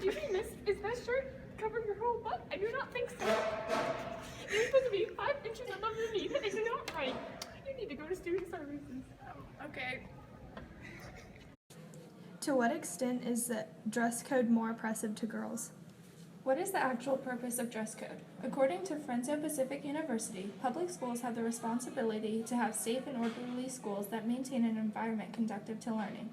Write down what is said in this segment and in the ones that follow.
you mean this? Is that shirt covering your whole butt? I do not think so. You're supposed to be 5 inches above your knee. That is not right. You need to go to student services. Okay. To what extent is the dress code more oppressive to girls? What is the actual purpose of dress code? According to Fresno Pacific University, public schools have the responsibility to have safe and orderly schools that maintain an environment conducive to learning.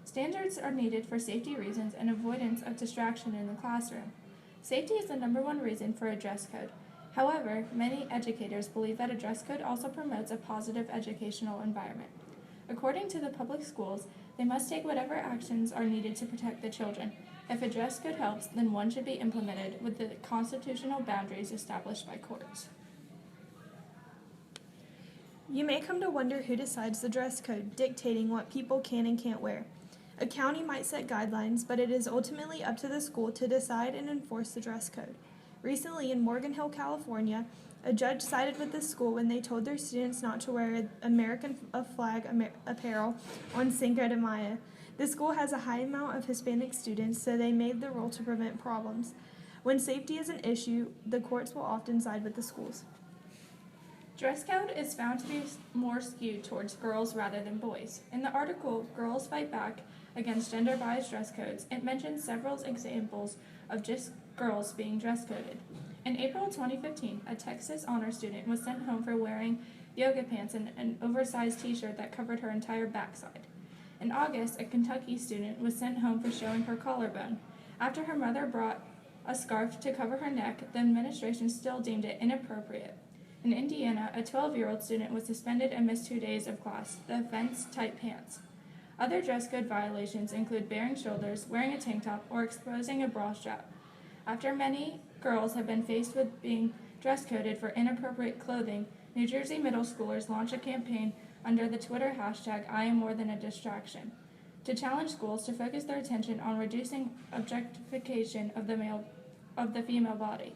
Standards are needed for safety reasons and avoidance of distraction in the classroom. Safety is the #1 reason for a dress code. However, many educators believe that a dress code also promotes a positive educational environment. According to the public schools, they must take whatever actions are needed to protect the children. If a dress code helps, then one should be implemented with the constitutional boundaries established by courts. You may come to wonder who decides the dress code, dictating what people can and can't wear. A county might set guidelines, but it is ultimately up to the school to decide and enforce the dress code. Recently, in Morgan Hill, California, a judge sided with the school when they told their students not to wear American flag apparel on Cinco de Mayo. The school has a high amount of Hispanic students, so they made the rule to prevent problems. When safety is an issue, the courts will often side with the schools. Dress code is found to be more skewed towards girls rather than boys. In the article, Girls Fight Back Against Gender-Biased Dress Codes, it mentions several examples of just girls being dress coded. In April 2015, a Texas honor student was sent home for wearing yoga pants and an oversized t-shirt that covered her entire backside. In August, a Kentucky student was sent home for showing her collarbone. After her mother brought a scarf to cover her neck, the administration still deemed it inappropriate. In Indiana, a 12-year-old student was suspended and missed 2 days of class. The offense, tight pants. Other dress code violations include baring shoulders, wearing a tank top, or exposing a bra strap. After many girls have been faced with being dress coded for inappropriate clothing, New Jersey middle schoolers launched a campaign under the Twitter hashtag #IamMoreThanADistraction to challenge schools to focus their attention on reducing objectification of the female body.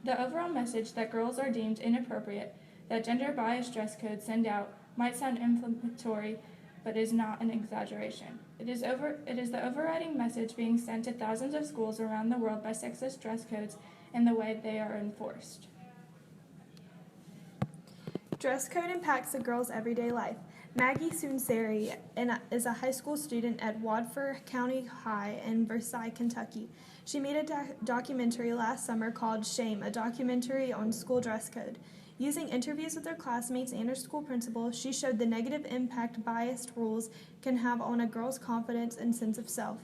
The overall message that girls are deemed inappropriate that gender-biased dress codes send out might sound inflammatory, but is not an exaggeration. It is the overriding message being sent to thousands of schools around the world by sexist dress codes and the way they are enforced. Dress code impacts a girl's everyday life. Maggie Sunseri is a high school student at Wadford County High in Versailles, Kentucky. She made a documentary last summer called Shame, a documentary on school dress code. Using interviews with her classmates and her school principal, she showed the negative impact biased rules can have on a girl's confidence and sense of self.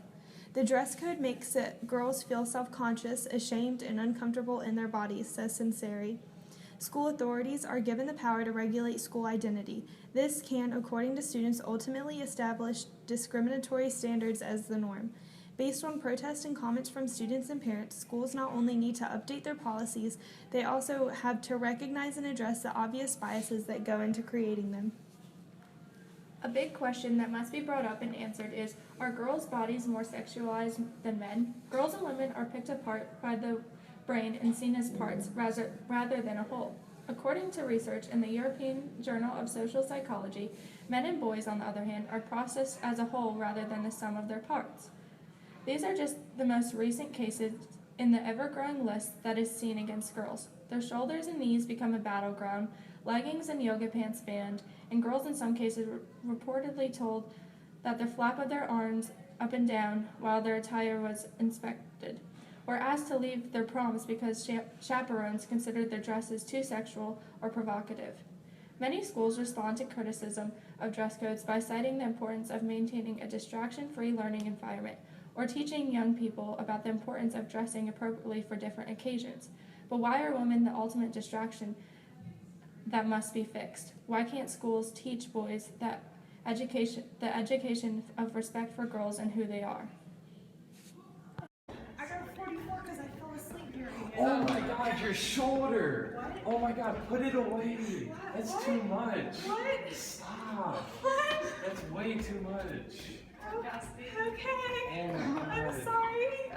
The dress code makes girls feel self-conscious, ashamed, and uncomfortable in their bodies, says Sunseri. School authorities are given the power to regulate school identity. This can, according to students, ultimately establish discriminatory standards as the norm. Based on protests and comments from students and parents, schools not only need to update their policies, they also have to recognize and address the obvious biases that go into creating them. A big question that must be brought up and answered is, are girls' bodies more sexualized than men? Girls and women are picked apart by the brain and seen as parts rather than a whole. According to research in the European Journal of Social Psychology, men and boys, on the other hand, are processed as a whole rather than the sum of their parts. These are just the most recent cases in the ever-growing list that is seen against girls. Their shoulders and knees become a battleground, leggings and yoga pants banned, and girls in some cases reportedly told that the flap of their arms up and down while their attire was inspected, or asked to leave their proms because chaperones considered their dresses too sexual or provocative. Many schools respond to criticism of dress codes by citing the importance of maintaining a distraction-free learning environment or teaching young people about the importance of dressing appropriately for different occasions. But why are women the ultimate distraction that must be fixed? Why can't schools teach boys that the education of respect for girls and who they are? I got 44 because I fell asleep during it. Oh my God, your shoulder! What? Oh my God, put it away. That's What? too much. What? Stop. What? That's way too much. Okay. Oh my I'm God. sorry.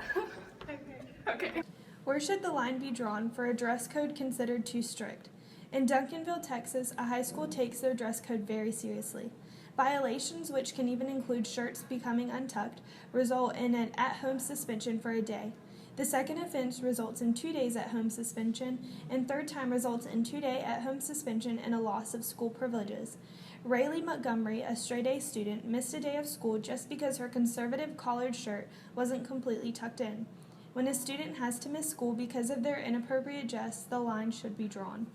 Okay. Where should the line be drawn for a dress code considered too strict? In Duncanville, Texas, a high school takes their dress code very seriously. Violations, which can even include shirts becoming untucked, result in an at-home suspension for a day. The second offense results in 2 days at-home suspension, and third time results in 2-day at-home suspension and a loss of school privileges. Rayleigh Montgomery, a straight-A student, missed a day of school just because her conservative collared shirt wasn't completely tucked in. When a student has to miss school because of their inappropriate dress, the line should be drawn.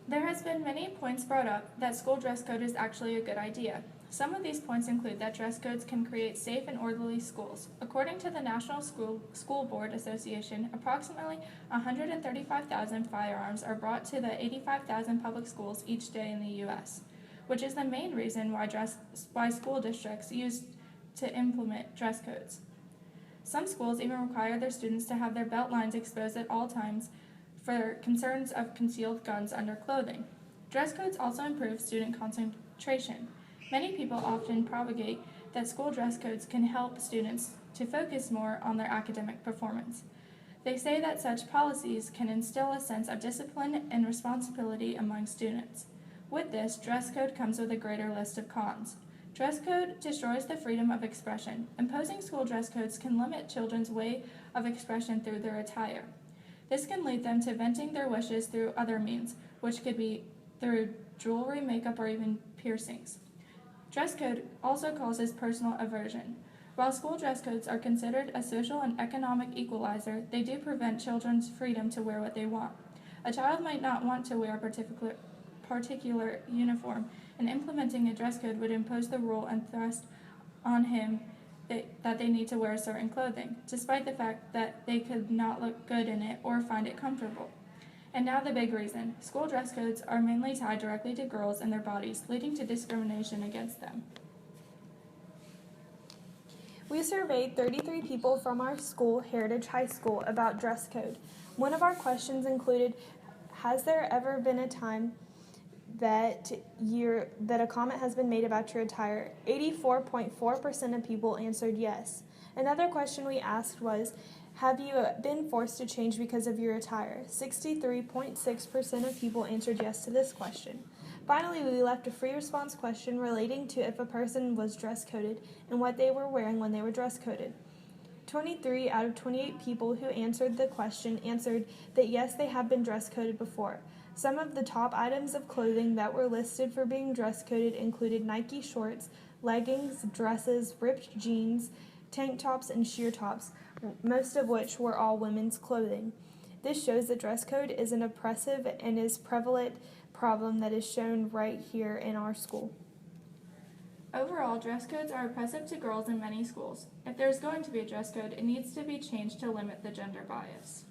There has been many points brought up that school dress code is actually a good idea. Some of these points include that dress codes can create safe and orderly schools. According to the National School Board Association, approximately 135,000 firearms are brought to the 85,000 public schools each day in the U.S., which is the main reason why school districts use to implement dress codes. Some schools even require their students to have their belt lines exposed at all times for concerns of concealed guns under clothing. Dress codes also improve student concentration. Many people often propagate that school dress codes can help students to focus more on their academic performance. They say that such policies can instill a sense of discipline and responsibility among students. With this, dress code comes with a greater list of cons. Dress code destroys the freedom of expression. Imposing school dress codes can limit children's way of expression through their attire. This can lead them to venting their wishes through other means, which could be through jewelry, makeup, or even piercings. Dress code also causes personal aversion. While school dress codes are considered a social and economic equalizer, they do prevent children's freedom to wear what they want. A child might not want to wear a particular uniform, and implementing a dress code would impose the rule and thrust on him that they need to wear certain clothing, despite the fact that they could not look good in it or find it comfortable. And now the big reason. School dress codes are mainly tied directly to girls and their bodies, leading to discrimination against them. We surveyed 33 people from our school, Heritage High School, about dress code. One of our questions included, has there ever been a time that a comment has been made about your attire? 84.4% of people answered yes. Another question we asked was, have you been forced to change because of your attire? 63.6% of people answered yes to this question. Finally, we left a free response question relating to if a person was dress coded and what they were wearing when they were dress coded. 23 out of 28 people who answered the question answered that yes, they have been dress coded before. Some of the top items of clothing that were listed for being dress coded included Nike shorts, leggings, dresses, ripped jeans, tank tops, and sheer tops, most of which were all women's clothing. This shows that dress code is an oppressive and is prevalent problem that is shown right here in our school. Overall, dress codes are oppressive to girls in many schools. If there is going to be a dress code, it needs to be changed to limit the gender bias.